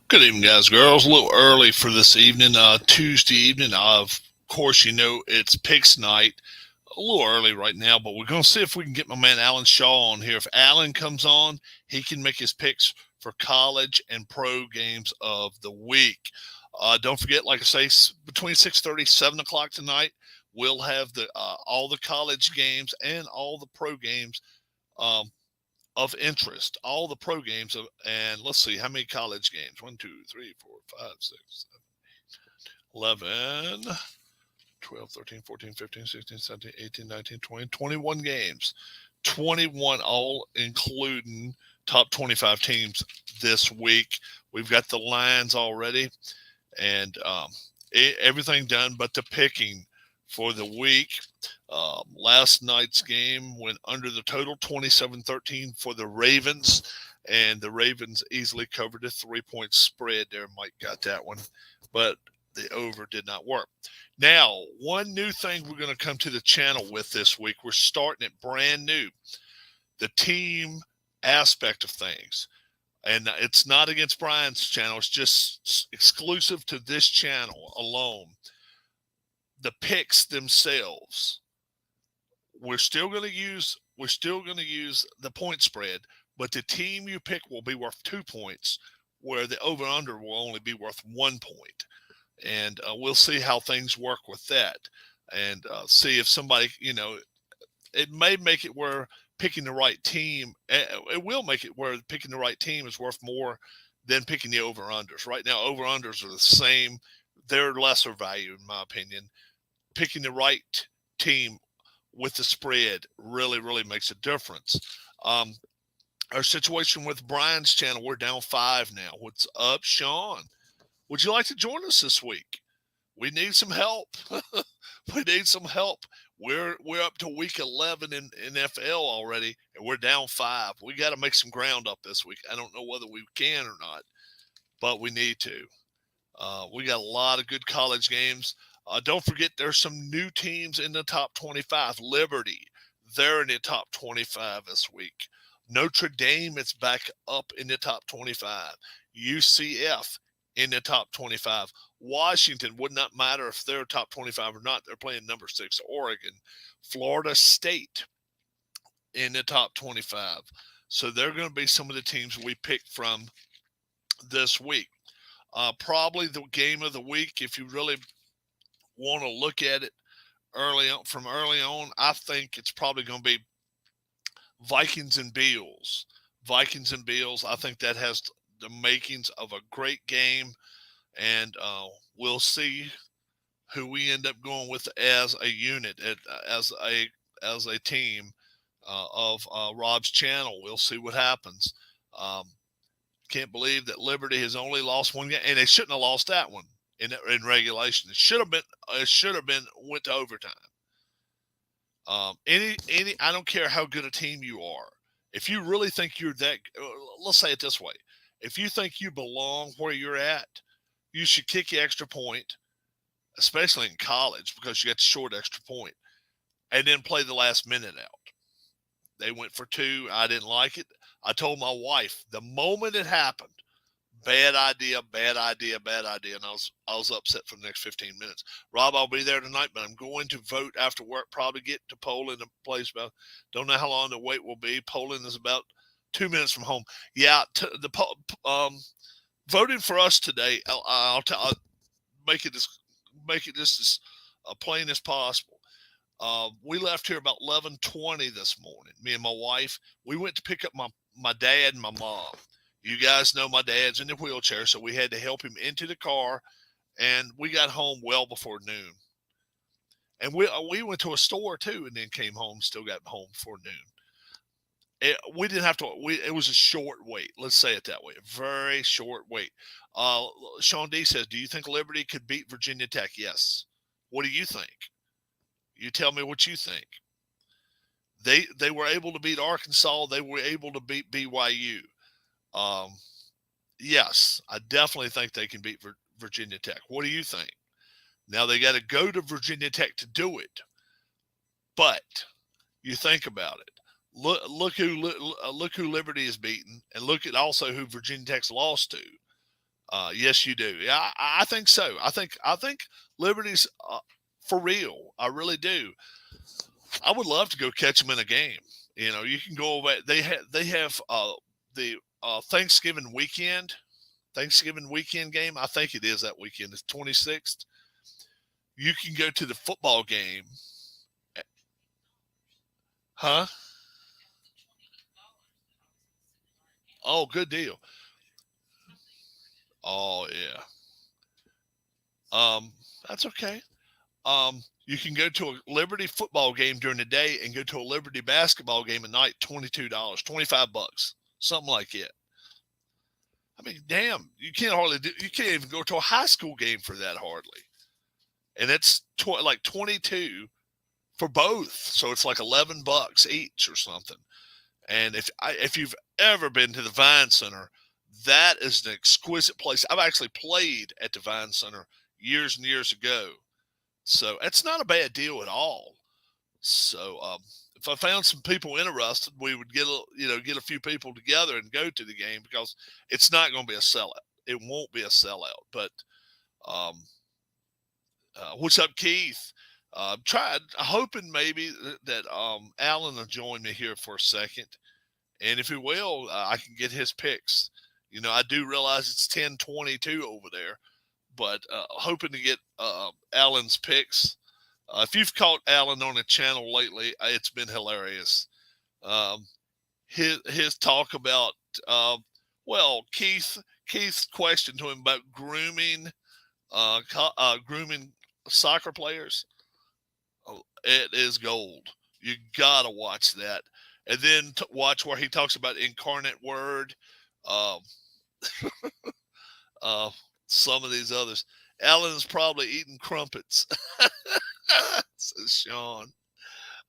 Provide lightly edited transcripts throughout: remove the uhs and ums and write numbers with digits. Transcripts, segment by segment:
Good evening, guys, girls. A little early for this evening, Tuesday evening. Of course, it's picks night. A little early right now, but we're going to see if we can get my man Alan Shaw on here. If Alan comes on, he can make his picks for college and pro games of the week. Don't forget, like I say, between 6:30, 7 o'clock tonight, we'll have the all the college games and all the pro games um, of interest, all the pro games and let's see how many college games. 1, 2, 3, 4, 5, 6, 7, 11, 12, 13, 14, 15, 16, 17, 18, 19, 20, 21 games. 21, all including top 25 teams this week. We've got the lines already and everything done but the picking for the week. Last night's game went under the total, 27-13 for the Ravens, and the Ravens easily covered a 3-point spread there. Mike got that one, but the over did not work. Now, one new thing we're going to come to the channel with this week, we're starting it brand new, the team aspect of things. And it's not against Brian's channel. It's just exclusive to this channel alone. The picks themselves, we're still going to use the point spread, but the team you pick will be worth 2 points, where the over under will only be worth 1 point. And we'll see how things work with that, and see if somebody, it may make it where picking the right team, it will make it where picking the right team is worth more than picking the over unders. Right now, over unders are the same. They're lesser value, in my opinion. Picking the right team with the spread really, really makes a difference. Our situation with Brian's channel, we're down 5 now. What's up, Sean? Would you like to join us this week? We need some help. We need some help. We're up to week 11 in NFL already, and we're down 5. We got to make some ground up this week. I don't know whether we can or not, but we need to. We got a lot of good college games. Don't forget, there's some new teams in the top 25. Liberty, they're in the top 25 this week. Notre Dame is back up in the top 25. UCF in the top 25. Washington would not matter if they're top 25 or not. They're playing number 6. Oregon. Florida State in the top 25. So they're going to be some of the teams we picked from this week. Probably the game of the week, if you really want to look at it early on, I think it's probably going to be Vikings and Bills. Vikings and Bills, I think that has the makings of a great game, and we'll see who we end up going with as a unit, as a team of Rob's channel. We'll see what happens. Can't believe that Liberty has only lost one game, and they shouldn't have lost that one in regulation. It should have been went to overtime. I don't care how good a team you are. If you really think you're that, let's say it this way: if you think you belong where you're at, you should kick the extra point, especially in college, because you got the short extra point, and then play the last minute out. They went for 2. I didn't like it. I told my wife the moment it happened, bad idea, bad idea, bad idea. And I was upset for the next 15 minutes. Rob, I'll be there tonight, but I'm going to vote after work, probably get to Poland, a place about, don't know how long the wait will be. Poland is about 2 minutes from home. Yeah, voting for us today, I'll make it just as plain as possible. We left here about 11:20 this morning. Me and my wife, we went to pick up my dad and my mom. You guys know my dad's in the wheelchair, so we had to help him into the car, and we got home well before noon. And we went to a store too, and then came home. Still got home before noon. We didn't have to. It was a short wait. Let's say it that way. A very short wait. Sean D says, "Do you think Liberty could beat Virginia Tech?" Yes. What do you think? You tell me what you think. They were able to beat Arkansas. They were able to beat BYU. Yes, I definitely think they can beat Virginia Tech. What do you think? Now they got to go to Virginia Tech to do it, but you think about it. Look who Liberty is beaten, and look at also who Virginia Tech's lost to. Yes, you do. Yeah, I think so. I think Liberty's for real. I really do. I would love to go catch them in a game. You know, you can go away. They have the Thanksgiving weekend game. I think it is that weekend. It's 26th. You can go to the football game. Huh? Oh, good deal. Oh yeah. Um, that's okay. You can go to a Liberty football game during the day and go to a Liberty basketball game at night. $22, 25 bucks, something like it. I mean, damn, you can't even go to a high school game for that hardly. And it's like 22 for both, so it's like 11 bucks each or something. And if you've ever been to the Vine Center, that is an exquisite place. I've actually played at the Vine Center years and years ago, so it's not a bad deal at all. So if I found some people interested, we would get a few people together and go to the game because it's not going to be a sellout. It won't be a sellout. But um, what's up, Keith? Tried hoping maybe that Alan will join me here for a second, and if he will, I can get his picks. You know, I do realize it's 10:22 over there, but hoping to get Alan's picks. If you've caught Alan on the channel lately, it's been hilarious. Um, his talk about well, Keith's question to him about grooming soccer players. Oh, it is gold. You gotta watch that, and then watch where he talks about incarnate word. Um, uh, some of these others. Alan's probably eating crumpets, says Sean.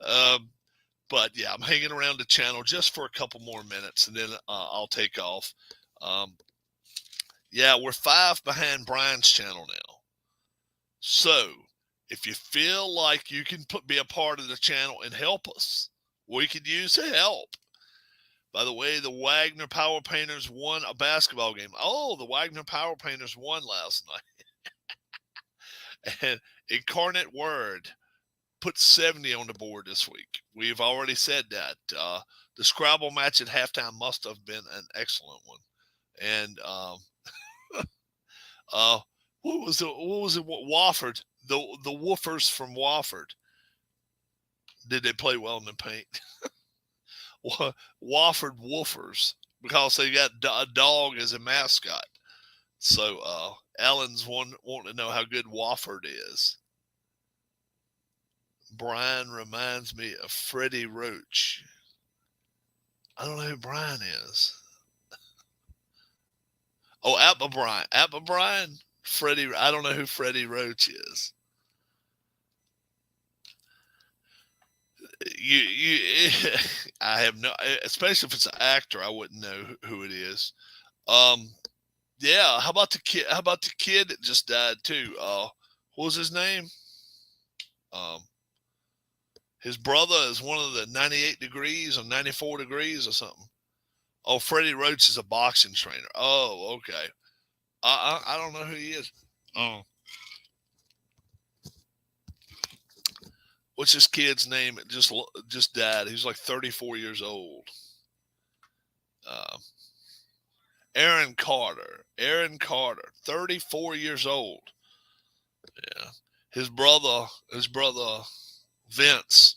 Um, but yeah, I'm hanging around the channel just for a couple more minutes, and then I'll take off. Um, yeah, we're 5 behind Brian's channel now. So if you feel like you can be a part of the channel and help us, we could use the help. By the way, the Wagner Power Painters won a basketball game. Oh, the Wagner Power Painters won last night. And Incarnate Word put 70 on the board this week. We've already said that. The Scrabble match at halftime must have been an excellent one. And what was it? Wofford, the Woofers from Wofford. Did they play well in the paint? Wofford Woofers, because they got a dog as a mascot. So Alan's wanting to know how good Wofford is. Brian reminds me of Freddie Roach. I don't know who Brian is. Oh, Appa Brian. Freddie. I don't know who Freddie Roach is. I have no. Especially if it's an actor, I wouldn't know who it is. Yeah. How about the kid? How about the kid that just died too? What was his name? Um, his brother is one of the 98 degrees or 94 degrees or something. Oh, Freddie Roach is a boxing trainer. Oh, okay. I don't know who he is. Oh, what's this kid's name? It just died. He was like 34 years old. Uh, Aaron Carter. Aaron Carter, 34 years old. Yeah. His brother Vince,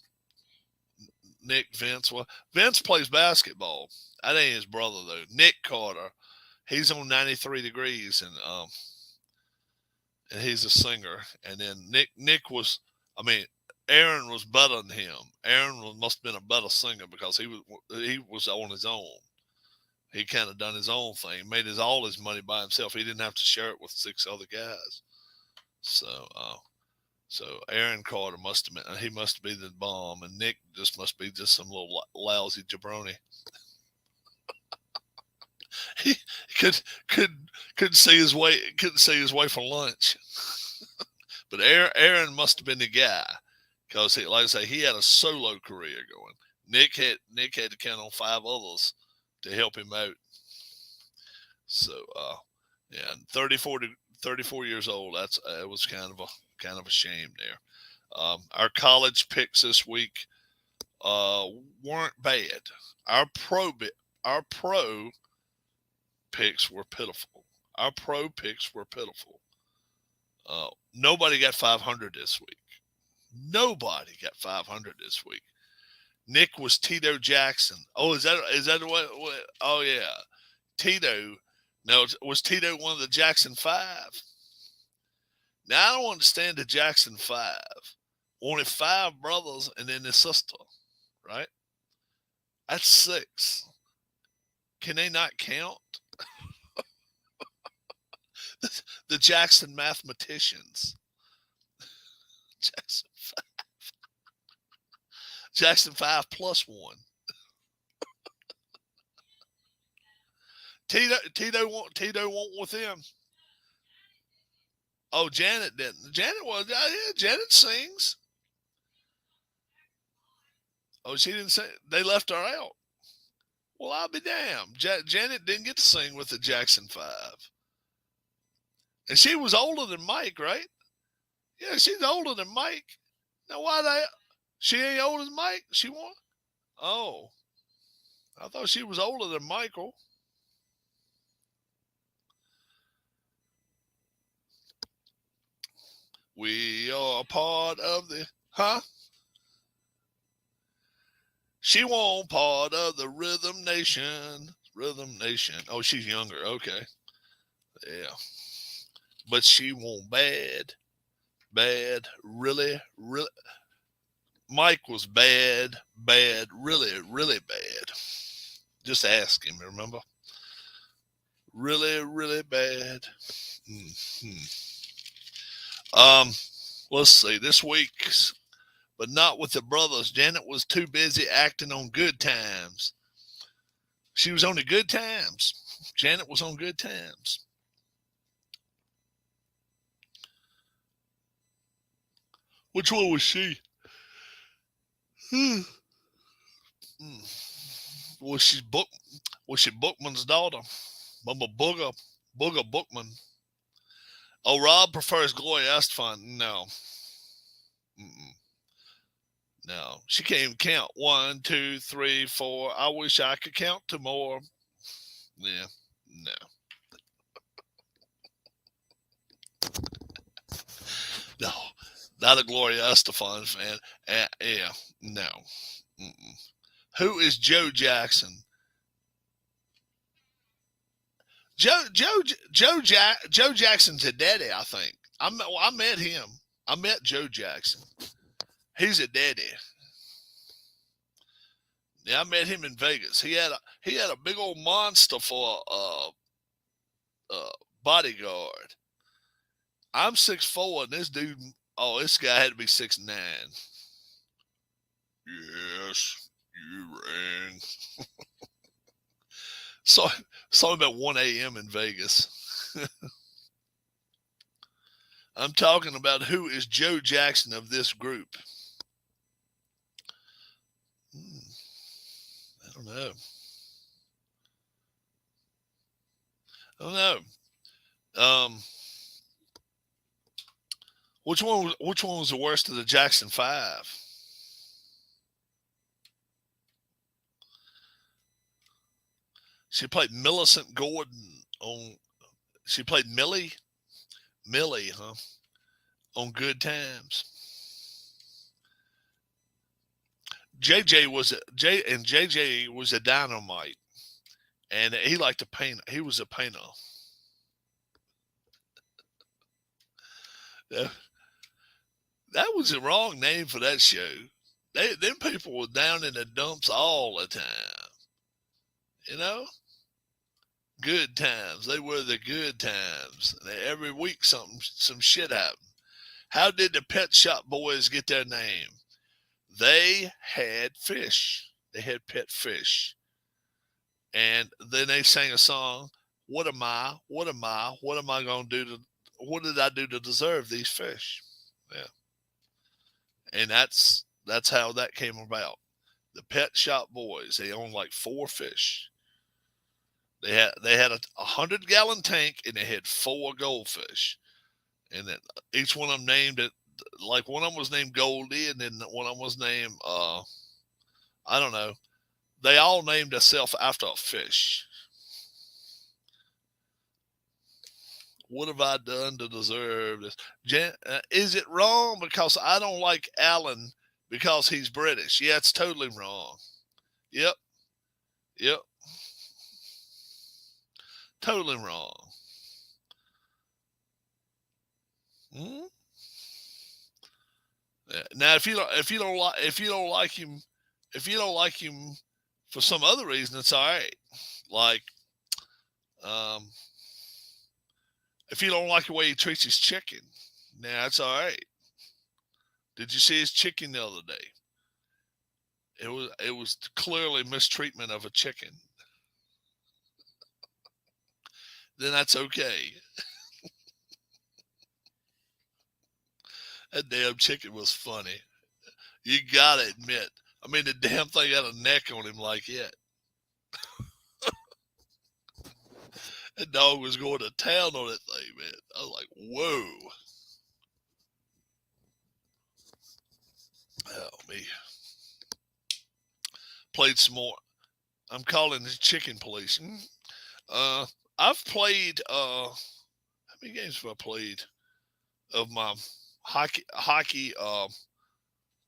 Nick Vince. Well, Vince plays basketball. That ain't his brother though. Nick Carter. He's on 93 degrees and he's a singer. And then Nick was, I mean, Aaron was better than him. Must have been a better singer because he was on his own. He kind of done his own thing, made all his money by himself. He didn't have to share it with 6 other guys. So Aaron Carter must be the bomb, and Nick just must be just some little lousy jabroni. He couldn't see his way for lunch. But Aaron must have been the guy because like I say, he had a solo career going. Nick had to count on 5 others to help him out. So Yeah, 34 years old. That's it was kind of a shame there. Our college picks this week uh, weren't bad. Our our pro picks were pitiful. Our pro picks were pitiful. Nobody got 500 this week. Nobody got 500 this week. Nick was Tito Jackson. Oh, is that what? Oh yeah, Tito. No, was Tito one of the Jackson Five? Now I don't understand the Jackson Five. Only five brothers and then his sister, right? That's six. Can they not count? The Jackson mathematicians. Jackson Jackson 5 plus 1. Tito won't with them. Oh, Janet didn't. Janet was yeah. Janet sings. Oh, she didn't sing. They left her out. Well, I'll be damned. Janet didn't get to sing with the Jackson Five, and she was older than Mike, right? Yeah, she's older than Mike. Now why they? She ain't older than Mike. She won. Oh, I thought she was older than Michael. We are part of the huh? She won't part of the Rhythm Nation. Rhythm Nation. Oh, she's younger. Okay. Yeah. But she won't bad. Bad. Really, really. Mike was bad. Bad. Really, really bad. Just ask him, remember? Really, really bad. Mm-hmm. Let's see. This week's, but not with the brothers. Janet was too busy acting on Good Times. She was on the Good Times. Janet was on Good Times. Which one was she? Was she Book? Was she Bookman's daughter? Mama Booger Bookman. Oh, Rob prefers Gloria Estefan. No, mm-mm. No, she can't even count. 1, 2, 3, 4. I wish I could count to more. Yeah, no, no, not a Gloria Estefan fan. Yeah, no. Mm-mm. Who is Joe Jackson? Joe Jackson's a daddy, I think. I met him. I met Joe Jackson. He's a daddy. Yeah, I met him in Vegas. He had a big old monster for a bodyguard. I'm 6'4", and this dude, oh, this guy had to be 6'9". Yes, you rang. Saw him at 1 a.m. in Vegas. I'm talking about who is Joe Jackson of this group. I don't know. I don't know. Which one was the worst of the Jackson Five? She played Millicent Gordon on. She played Millie, huh? On Good Times. JJ was a dynamite, and he liked to paint. He was a painter. That, that was the wrong name for that show. Them people were down in the dumps all the time. You know, good times. They were the good times. Every week some shit happened. How did the Pet Shop Boys get their name? They had fish. They had pet fish. And then they sang a song, What am I? What am I? What am I going to do to, what did I do to deserve these fish? Yeah. And that's how that came about. The Pet Shop Boys, they own like 4 fish. They had a 100-gallon tank, and they had 4 goldfish, and then each one of them named it. Like one of them was named Goldie, and then one of them was named I don't know. They all named themselves after a fish. What have I done to deserve this? Is it wrong because I don't like Alan because he's British? Yeah, it's totally wrong. Yep, yep, totally wrong. Hmm? Yeah. Now, if you don't like him for some other reason, it's all right. Like, um, if you don't like the way he treats his chicken, now it's all right. Did you see his chicken the other day? It was clearly mistreatment of a chicken. Then that's okay. That damn chicken was funny. You gotta admit. I mean, the damn thing had a neck on him like it. That dog was going to town on that thing, man. I was like, whoa. Oh, me. Played some more. I'm calling the chicken police. I've played, how many games have I played of my hockey,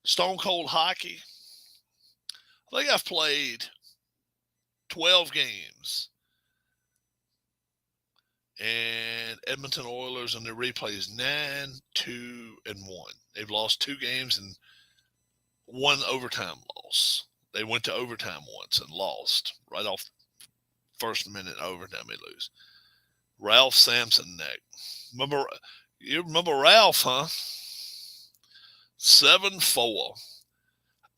Stone Cold Hockey? I think I've played 12 games. And Edmonton Oilers and their replay is 9-2-1. They've lost 2 games and 1 overtime loss. They went to overtime once and lost right off first minute overtime. They lose. Ralph Sampson neck. You remember Ralph, huh? 7-4.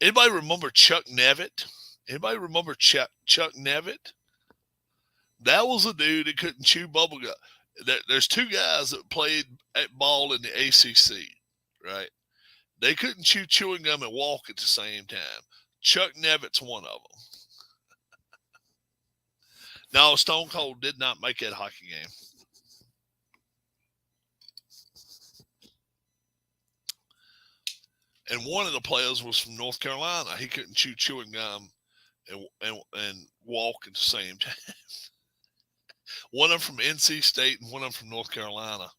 Anybody remember Chuck Nevitt? Anybody remember Chuck Nevitt? That was a dude that couldn't chew bubble gum. There's 2 guys that played at ball in the ACC, right? They couldn't chew chewing gum and walk at the same time. Chuck Nevitt's one of them. No, Stone Cold did not make that hockey game. And one of the players was from North Carolina. He couldn't chew chewing gum and walk at the same time. One of them from NC State and one of them from North Carolina.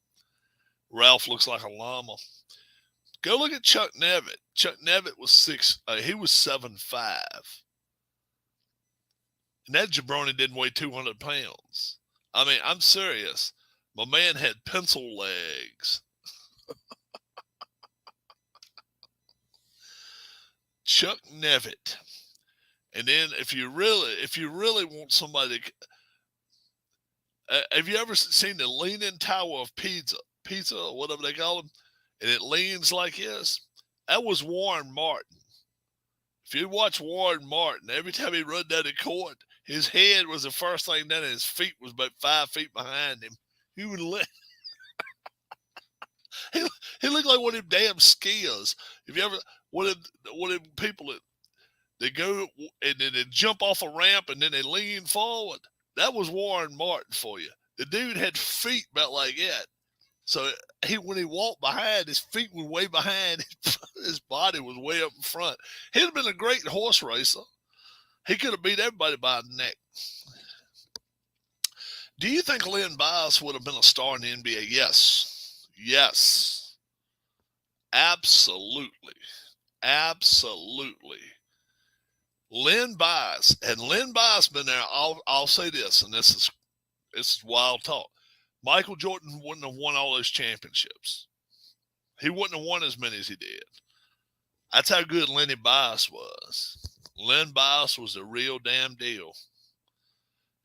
Ralph looks like a llama. Go look at Chuck Nevitt. Chuck Nevitt was 7'5". And that jabroni didn't weigh 200 pounds. I mean, I'm serious. My man had pencil legs. Chuck Nevitt. And then if you really want somebody have you ever seen the Leaning Tower of Pizza or whatever they call them? And it leans like this? That was Warren Martin. If you watch Warren Martin, every time he run down the court, his head was the first thing done, and his feet was about 5 feet behind him. He would he looked like one of them damn skiers. If you ever one of them people that they go and then they jump off a ramp and then they lean forward. That was Warren Martin for you. The dude had feet about like that. So when he walked behind, his feet were way behind. His body was way up in front. He'd have been a great horse racer. He could have beat everybody by the neck. Do you think Len Bias would have been a star in the NBA? Yes. Yes. Absolutely. Absolutely. Len Bias. Had Len Bias been there, I'll say this, and this is wild talk. Michael Jordan wouldn't have won all those championships. He wouldn't have won as many as he did. That's how good Lenny Bias was. Len Bias was the real damn deal.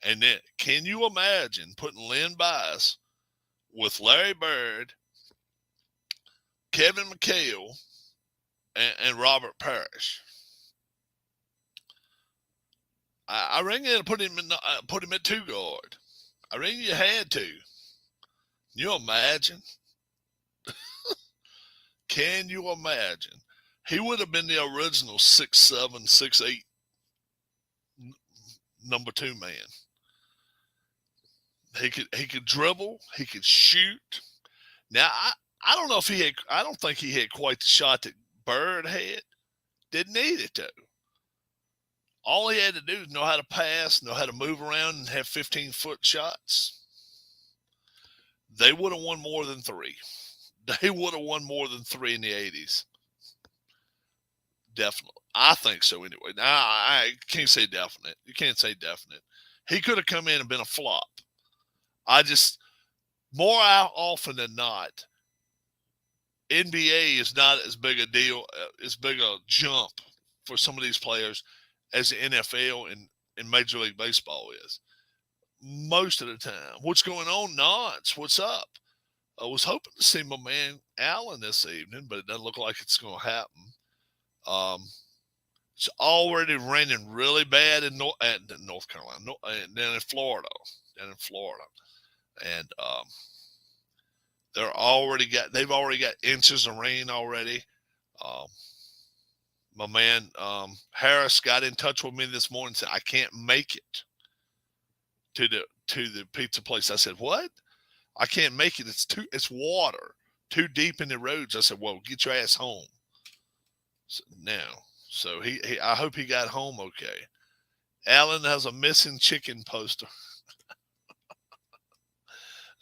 And then, can you imagine putting Len Bias with Larry Bird, Kevin McHale, and Robert Parrish? I reckon you put him at 2 guard. I reckon you had to. You imagine? Can you imagine? He would have been the original 6'7", 6'8", number 2 man. He could dribble. He could shoot. Now I don't know if he had. I don't think he had quite the shot that Bird had. Didn't need it though. All he had to do is know how to pass, know how to move around, and have 15-foot shots. They would have won more than three. They would have won more than three in the 80s. Definitely. I think so anyway. Now, I can't say definite. You can't say definite. He could have come in and been a flop. More often than not, NBA is not as big a deal, as big a jump for some of these players as the NFL and Major League Baseball is. Most of the time. What's going on, Nance? What's up? I was hoping to see my man Allen this evening, but it doesn't look like it's going to happen. It's already raining really bad in North Carolina, down in Florida, and they've already got inches of rain already. My man Harris got in touch with me this morning and said I can't make it to the pizza place. I said, what? I can't make it. It's water too deep in the roads. I said, well, get your ass home. So I hope he got home okay. Alan has a missing chicken poster.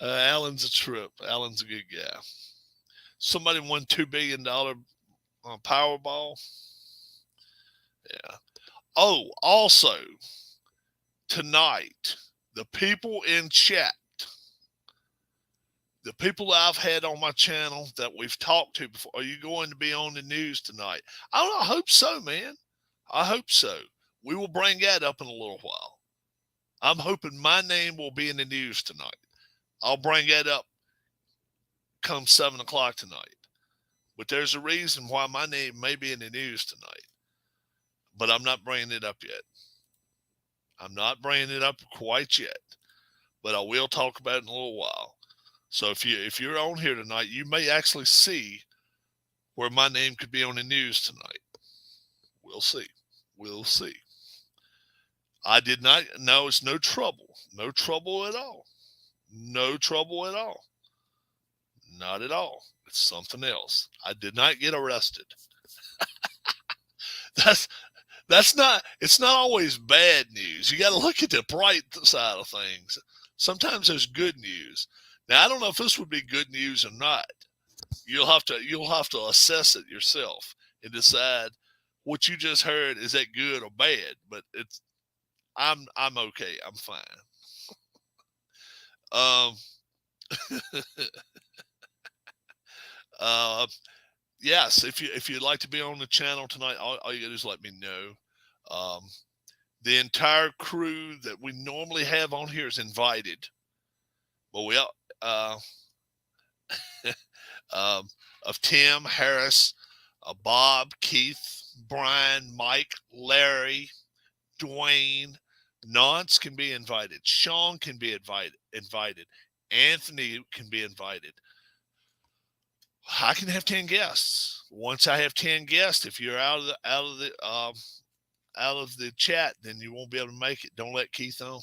Alan's a trip. Alan's a good guy. Somebody won $2 billion Powerball. Yeah. Oh, also tonight, the people in chat, the people I've had on my channel that we've talked to before, are you going to be on the news tonight? I hope so, man. I hope so. We will bring that up in a little while. I'm hoping my name will be in the news tonight. I'll bring that up come 7 o'clock tonight. But there's a reason why my name may be in the news tonight. But I'm not bringing it up yet. I'm not bringing it up quite yet. But I will talk about it in a little while. So if you're on here tonight, you may actually see where my name could be on the news tonight. We'll see. We'll see. I did not. No, it's no trouble. No trouble at all. No trouble at all. Not at all. It's something else. I did not get arrested. That's not. It's not always bad news. You got to look at the bright side of things. Sometimes there's good news. Now I don't know if this would be good news or not. You'll have to assess it yourself and decide what you just heard, is that good or bad. But I'm okay. I'm fine. Yes, if you'd like to be on the channel tonight, all you gotta do is let me know. The entire crew that we normally have on here is invited, but we of Tim, Harris, Bob, Keith, Brian, Mike, Larry, Dwayne, Nance can be invited. Sean can be invited. Anthony can be invited. I can have 10 guests. Once I have 10 guests, if you're out of the chat, then you won't be able to make it. Don't let Keith on.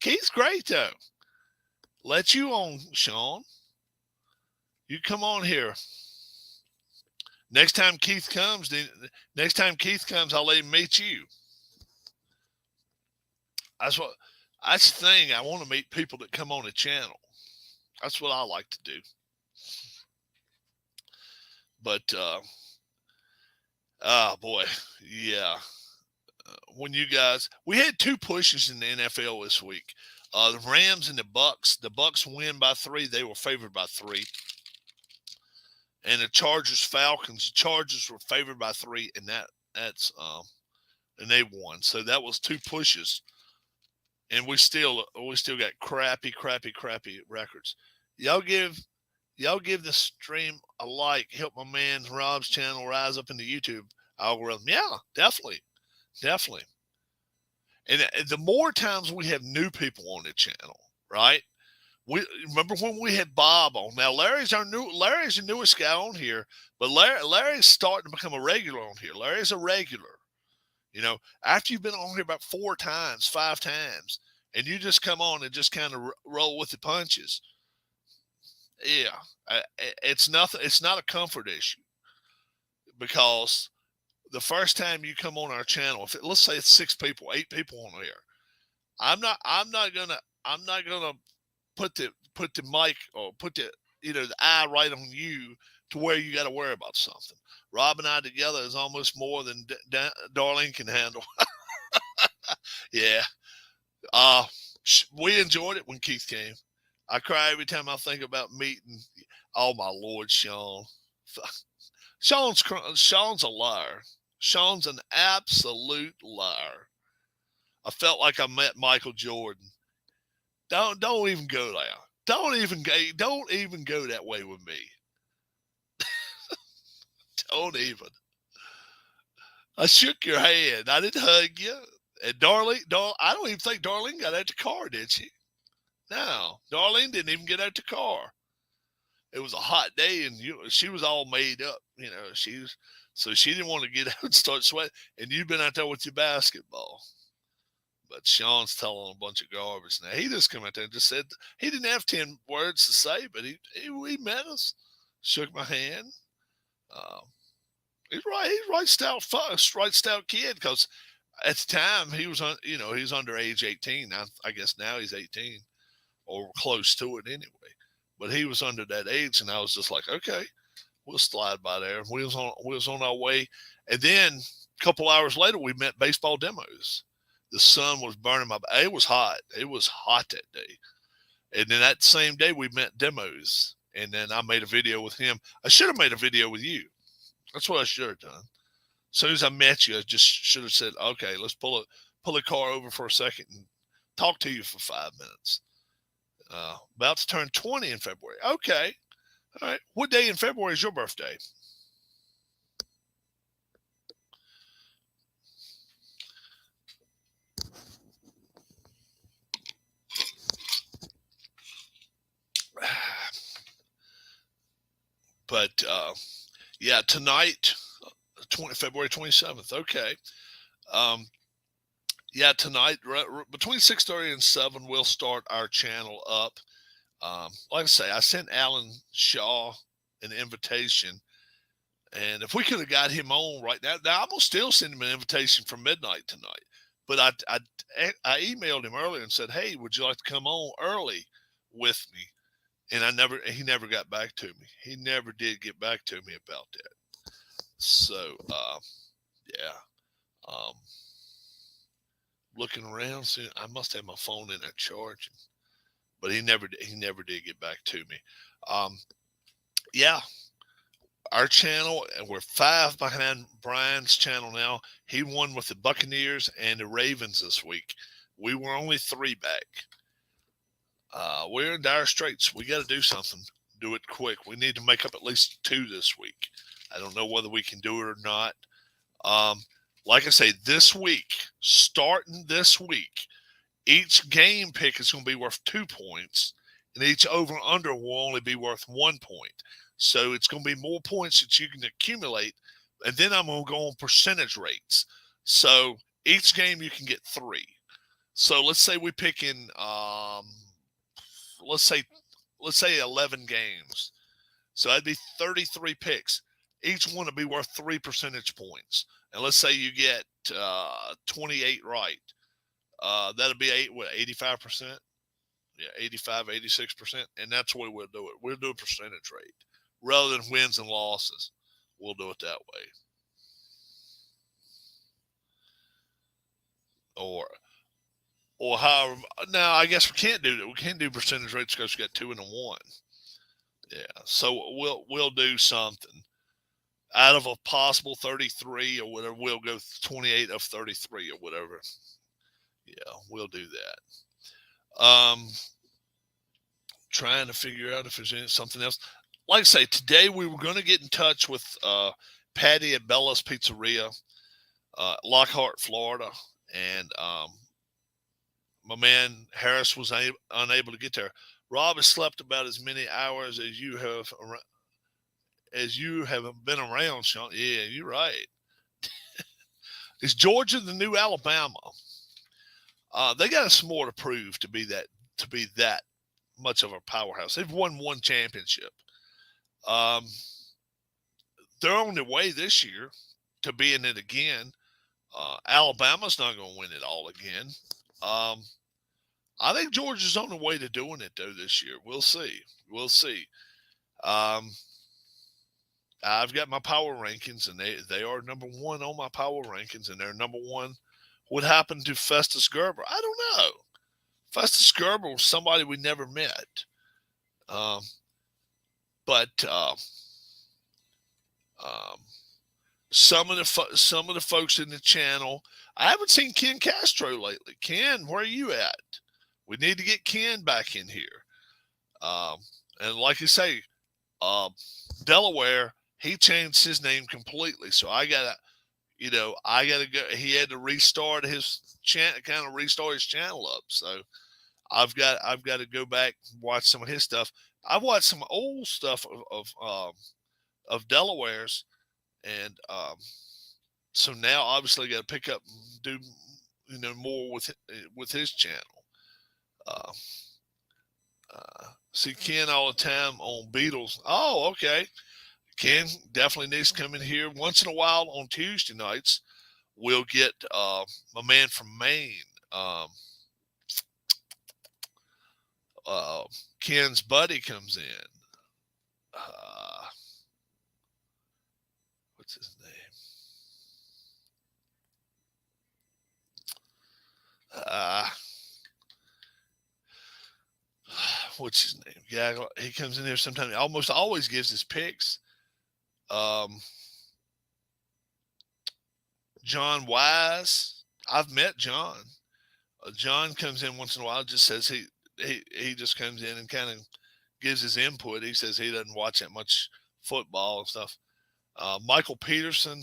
Keith's great though. Let you on, Sean. You come on here. Next time Keith comes, I'll let him meet you. That's the thing. I want to meet people that come on the channel. That's what I like to do. But, boy, yeah. When you guys, we had 2 pushes in the NFL this week. The Rams and the Bucks. The Bucks win by 3. They were favored by 3. And the Chargers Falcons. The Chargers were favored by 3, and and they won. So that was 2 pushes. And we still got crappy records. Y'all give the stream a like. Help my man Rob's channel rise up in the YouTube algorithm. Yeah, definitely. And the more times we have new people on the channel, right? We remember when we had Bob on. Now Larry's the newest guy on here, but Larry's starting to become a regular on here. Larry's a regular. You know, after you've been on here about 4 times, 5 times, and you just come on and just kind of roll with the punches. Yeah, it's nothing. It's not a comfort issue because the first time you come on our channel, let's say it's 6 people, 8 people on there, I'm not gonna put the mic or put the eye right on you to where you got to worry about something. Rob and I together is almost more than Darlene can handle. Yeah. Uh, we enjoyed it when Keith came. I cry every time I think about meeting. Oh my Lord, Sean. Sean's a liar. Sean's an absolute liar. I felt like I met Michael Jordan. Don't even go there. Don't even go that way with me. Don't even. I shook your hand. I didn't hug you. And I don't even think Darlene got out the car, did she? No, Darlene didn't even get out the car. It was a hot day, and she was all made up. So she didn't want to get out and start sweating. And you've been out there with your basketball. But Sean's telling a bunch of garbage now. He just come out there and just said he didn't have 10 words to say, but he met us, shook my hand. Um, he's right. He's right stout kid because at the time he was he's under age 18. I guess now he's 18 or close to it anyway. But he was under that age, and I was just like, okay, we'll slide by there. We was on our way, and then a couple hours later we met Baseball Demos. The sun was burning it was hot. It was hot that day. And then that same day we met Demos. And then I made a video with him. I should have made a video with you. That's what I should have done. As soon as I met you, I just should have said, okay, let's pull the car over for a second and talk to you for 5 minutes. About to turn 20 in February. Okay. All right. What day in February is your birthday? But yeah, tonight, February 27th. Okay. Yeah, tonight between 6:30 and 7, we'll start our channel up. Like I say, I sent Alan Shaw an invitation, and if we could have got him on right now, I'm gonna still send him an invitation for midnight tonight. But I emailed him earlier and said, hey, would you like to come on early with me? And he never got back to me. He never did get back to me about that. So, yeah. Looking around, see, I must have my phone in there charging, but he never did get back to me. Yeah, our channel, and we're 5 behind Brian's channel now. He won with the Buccaneers and the Ravens this week. We were only 3 back. We're in dire straits. We got to do something. Do it quick. We need to make up at least 2 this week. I don't know whether we can do it or not. Like I say, starting this week, each game pick is going to be worth 2 points, and each over-under will only be worth 1 point. So it's going to be more points that you can accumulate, and then I'm going to go on percentage rates. So each game you can get 3. So let's say we pick in, let's say 11 games. So that'd be 33 picks. Each one would be worth 3 percentage points. And let's say you get 28 right. That'll be 85%? Yeah, 85, 86%. And that's the way we'll do it. We'll do a percentage rate. Rather than wins and losses, we'll do it that way. Or however, now I guess we can't do that. We can't do percentage rates because we got 2 and a 1. Yeah, so we'll do something. Out of a possible 33 or whatever, we'll go 28 of 33 or whatever. Yeah, we'll do that. Trying to figure out if there's something else. Like I say, today we were going to get in touch with Patty at Bella's Pizzeria, Lockhart, Florida, and my man Harris was unable to get there. Rob has slept about as many hours as you have been around, Sean. Yeah, you're right. Is Georgia the new Alabama? They got some more to prove to be that much of a powerhouse. They've won one championship. Um, they're on their way this year to being it again. Alabama's not going to win it all again. Um, I think Georgia's on the way to doing it though this year. We'll see. We'll see. Um, I've got my power rankings, and they are number one on my power rankings, and they're number one. What happened to Festus Gerber? I don't know. Festus Gerber was somebody we never met. Um, but um, some of the folks in the channel, I haven't seen Ken Castro lately. Ken, where are you at? We need to get Ken back in here. And like you say, Delaware, he changed his name completely. So I gotta go. He had to restart his restart his channel up. So I've got to go back and watch some of his stuff. I've watched some old stuff of Delaware's, and so now obviously got to pick up and do more with his channel. Uh, See Ken all the time on Beatles. Oh, okay. Ken definitely needs to come in here once in a while on Tuesday nights. We'll get my man from Maine. Ken's buddy comes in. What's his name? What's his name? Yeah, he comes in here sometimes. He almost always gives his picks. John Wise. I've met John. John comes in once in a while. Just says he just comes in and kind of gives his input. He says he doesn't watch that much football and stuff. Michael Peterson.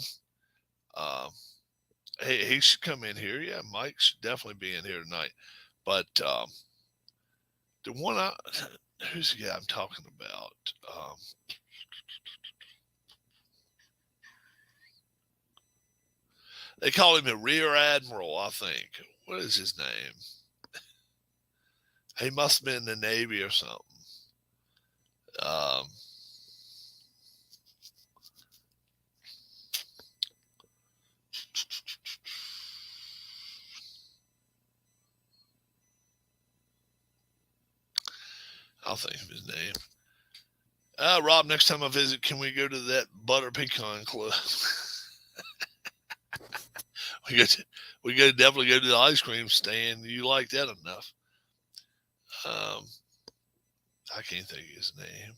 He should come in here. Yeah, Mike should definitely be in here tonight. But the one who's the guy I'm talking about? They call him a rear admiral, I think. What is his name? He must have been in the Navy or something. I'll think of his name. Rob, next time I visit, can we go to that Butter Pecan Club? we go definitely go to the ice cream stand. You like that enough? I can't think of his name.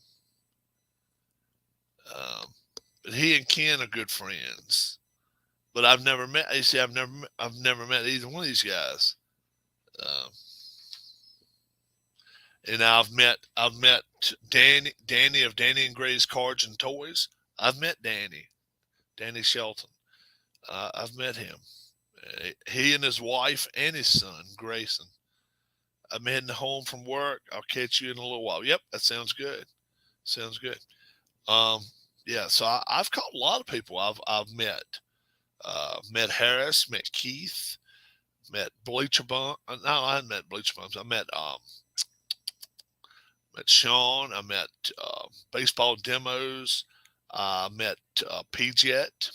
But he and Ken are good friends. But I've never met. You see, I've never met either one of these guys. And I've met Danny of Danny and Gray's Cards and Toys. I've met Danny Shelton. I've met him. He and his wife and his son, Grayson. I'm heading home from work. I'll catch you in a little while. Yep, that sounds good. Sounds good. Yeah, so I've caught a lot of people I've met. Met Harris, met Keith, met Bleacher Bum. No, I hadn't met Bleacher Bums. I met Sean. I met Baseball Demos. I met P-Jet.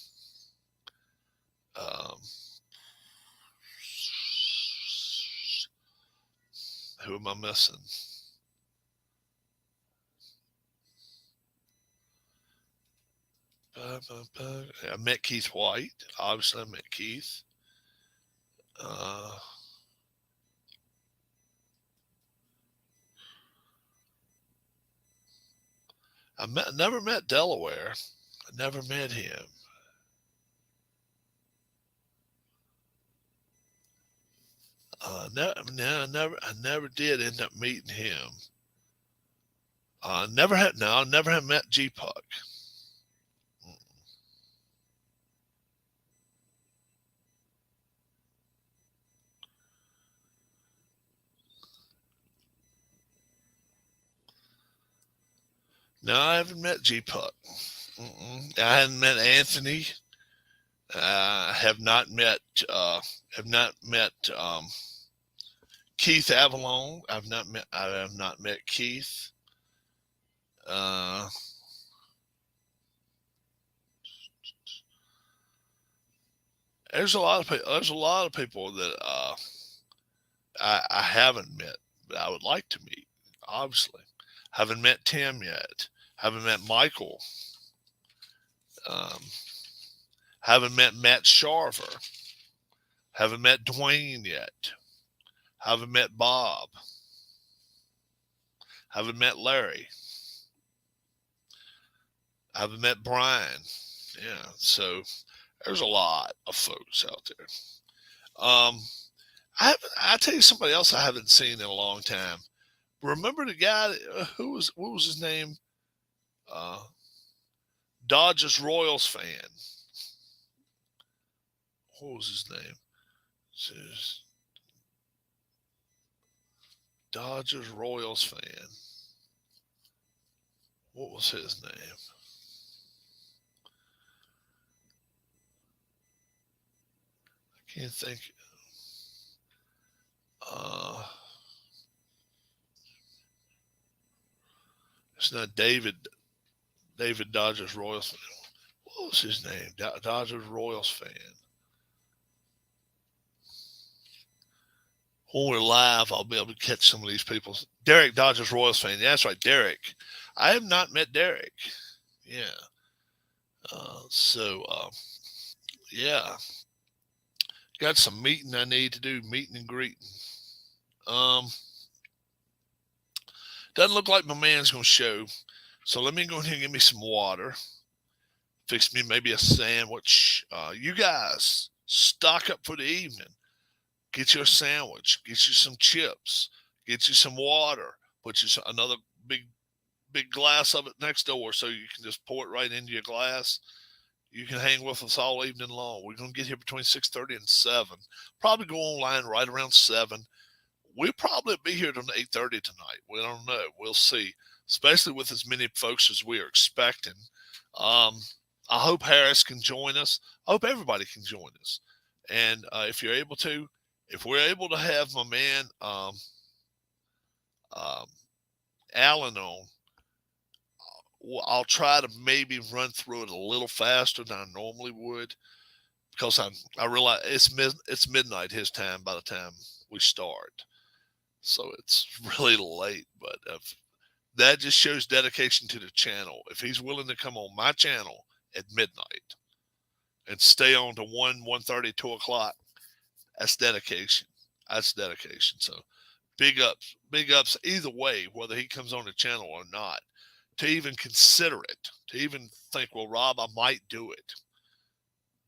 Who am I missing? I met Keith White. Obviously, I met Keith. Never met Delaware. I never met him. I never did end up meeting him. Never had met G Puck. No, I haven't met G Puck. I hadn't met Anthony. I have not met Keith Avalon. I have not met Keith. There's a lot of people. There's a lot of people that I haven't met, but I would like to meet. Obviously, haven't met Tim yet. Haven't met Michael. Um, haven't met Matt Sharver. Haven't met Dwayne yet. Haven't met Bob. Haven't met Larry. Haven't met Brian. Yeah, so there's a lot of folks out there. I tell you somebody else I haven't seen in a long time. Remember the guy what was his name? Dodgers Royals fan. What was his name? Dodgers Royals fan. What was his name? I can't think. It's not David Dodgers Royals fan. What was his name? Dodgers Royals fan. When we're live, I'll be able to catch some of these people. Derek, Dodgers Royals fan. Yeah, that's right, Derek. I have not met Derek. Yeah. Yeah. Got some meeting I need to do, meeting and greeting. Doesn't look like my man's going to show. So let me go ahead and get me some water. Fix me maybe a sandwich. You guys, stock up for the evening. Get you a sandwich. Get you some chips. Get you some water. Put you another big glass of it next door so you can just pour it right into your glass. You can hang with us all evening long. We're going to get here between 6:30 and 7. Probably go online right around 7. We'll probably be here till 8:30 tonight. We don't know. We'll see, especially with as many folks as we are expecting. I hope Harris can join us. I hope everybody can join us. And if we're able to have my man Alan on, I'll try to maybe run through it a little faster than I normally would, because I realize it's midnight his time by the time we start, so it's really late. But that just shows dedication to the channel. If he's willing to come on my channel at midnight and stay on to 1:30, 2 o'clock, that's dedication. That's dedication. So big ups either way, whether he comes on the channel or not. To even consider it, to even think, well, Rob, I might do it.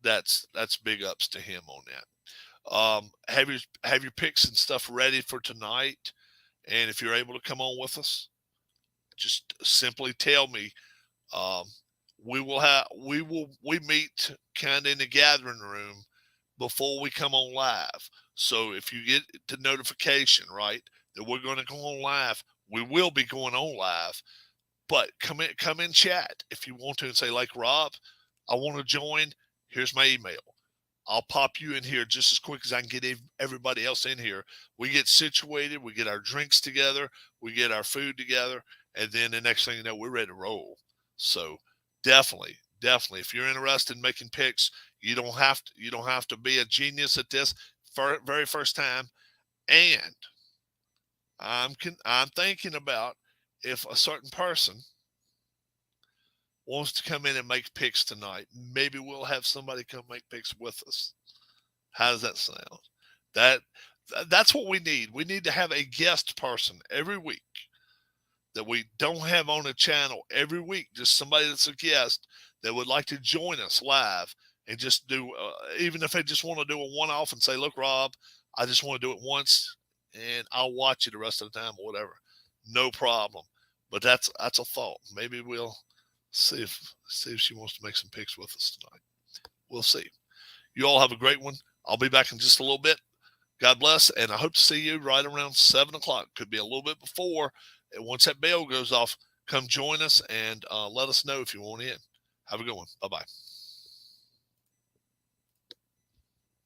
That's big ups to him on that. Have your picks and stuff ready for tonight, and if you're able to come on with us, just simply tell me. We meet kind of in the gathering room before we come on live. So if you get the notification, right, that we're going to go on live, we will be going on live. But come in chat if you want to and say, like, Rob, I want to join. Here's my email. I'll pop you in here just as quick as I can get everybody else in here. We get situated. We get our drinks together. We get our food together. And then the next thing you know, we're ready to roll. So definitely, if you're interested in making picks, you don't have to be a genius at this very first time. And I'm thinking about, if a certain person wants to come in and make picks tonight, maybe we'll have somebody come make picks with us. How does that sound? That's what we need. We need to have a guest person every week that we don't have on the channel every week. Just somebody that's a guest that would like to join us live and just do, even if they just want to do a one-off and say, look, Rob, I just want to do it once and I'll watch you the rest of the time or whatever. No problem. But that's a thought. Maybe we'll see if she wants to make some picks with us tonight. We'll see. You all have a great one. I'll be back in just a little bit. God bless, and I hope to see you right around 7 o'clock. Could be a little bit before. And once that bell goes off, come join us and let us know if you want in. Have a good one. Bye-bye.